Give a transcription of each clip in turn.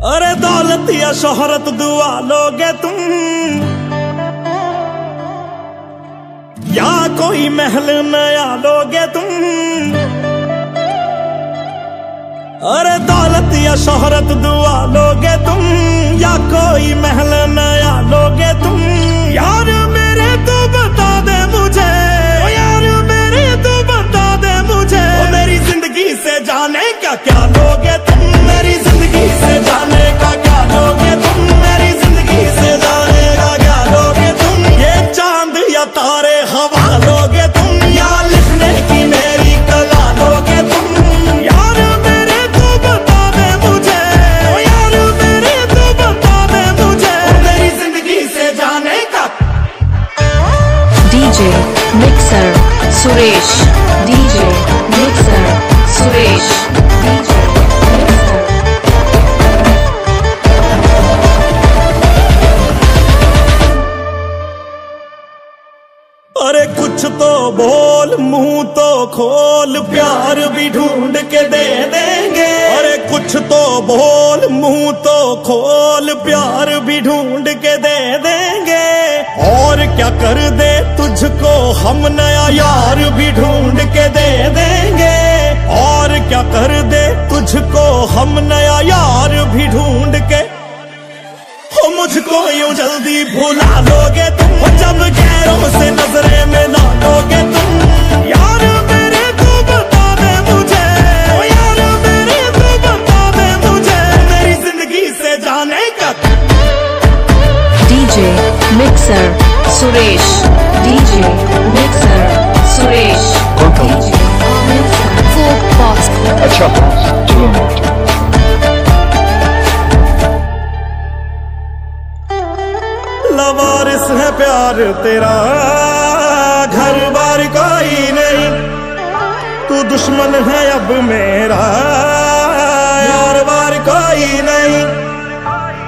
अरे दौलत या शोहरत दुआ लोगे तुम, या कोई महल नया लोगे तुम। अरे दौलत या शोहरत दुआ लोगे तुम, या कोई महल नया लोगे तुम। यार मेरे तो बता दे मुझे, ओ यार मेरे तो बता दे मुझे, ओ मेरी जिंदगी से जाने का क्या लोगे तुम। मेरी जिंदगी से जाने का क्या लोगे तुम, मेरी जिंदगी से जाने का क्या लोगे तुम। ये चांद या तारे हवा लोगे तुम, या लिखने की मेरी कला लोगे तुम। यार मेरे तो बता दे मुझे, ओ यार मेरे तो बता दे मुझे, मेरी जिंदगी से जाने का। DJ mixer Suresh, DJ mixer Suresh, DJ अरे कुछ तो बोल, मुंह तो खोल, प्यार भी ढूंढ के दे देंगे। अरे कुछ तो बोल, मुंह तो खोल, प्यार भी ढूंढ के दे देंगे। और क्या कर दे तुझको हम, नया यार भी ढूंढ के दे देंगे। और क्या कर दे तुझको हम, नया यार भी ढूंढ के। हो मुझको यूं जल्दी भुला लोगे तुम, जब गैरों से नजरें मिला लोगे तुम। यार मेरे तो बता दे मुझे, ओ यार मेरे तो बता दे मुझे, मेरी जिंदगी से जाने का। DJ mixer Suresh, DJ mixer Suresh, DJ mixer box. अच्छा चलो। लवारिस है प्यार तेरा, घर बार कोई नहीं। तू दुश्मन है अब मेरा, यार बार कोई नहीं।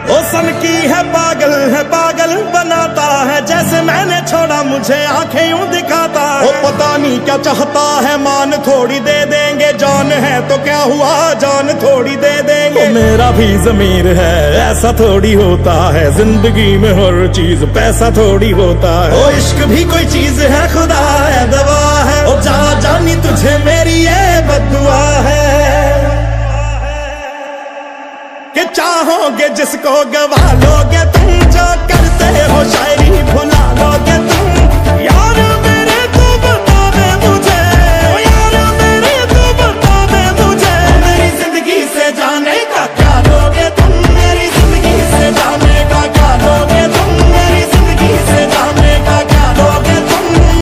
ओ सन की है पागल बनाता है। जैसे मैंने छोड़ा मुझे आंखें यूं दिखाता है। ओ पता नहीं क्या चाहता है, मान थोड़ी दे देंगे। जान है तो क्या हुआ, जान थोड़ी दे देंगे। मेरा भी ज़मीर है, ऐसा थोड़ी होता है। जिंदगी में हर चीज पैसा थोड़ी होता है। ओ इश्क भी कोई चीज है, खुदा है दवा है। ओ जा जानी तुझे मेरी ये बद्दुआ है, कि चाहोगे जिसको गवा लोगे तुम। जो करते हो शायरी भुला लोगे तुम।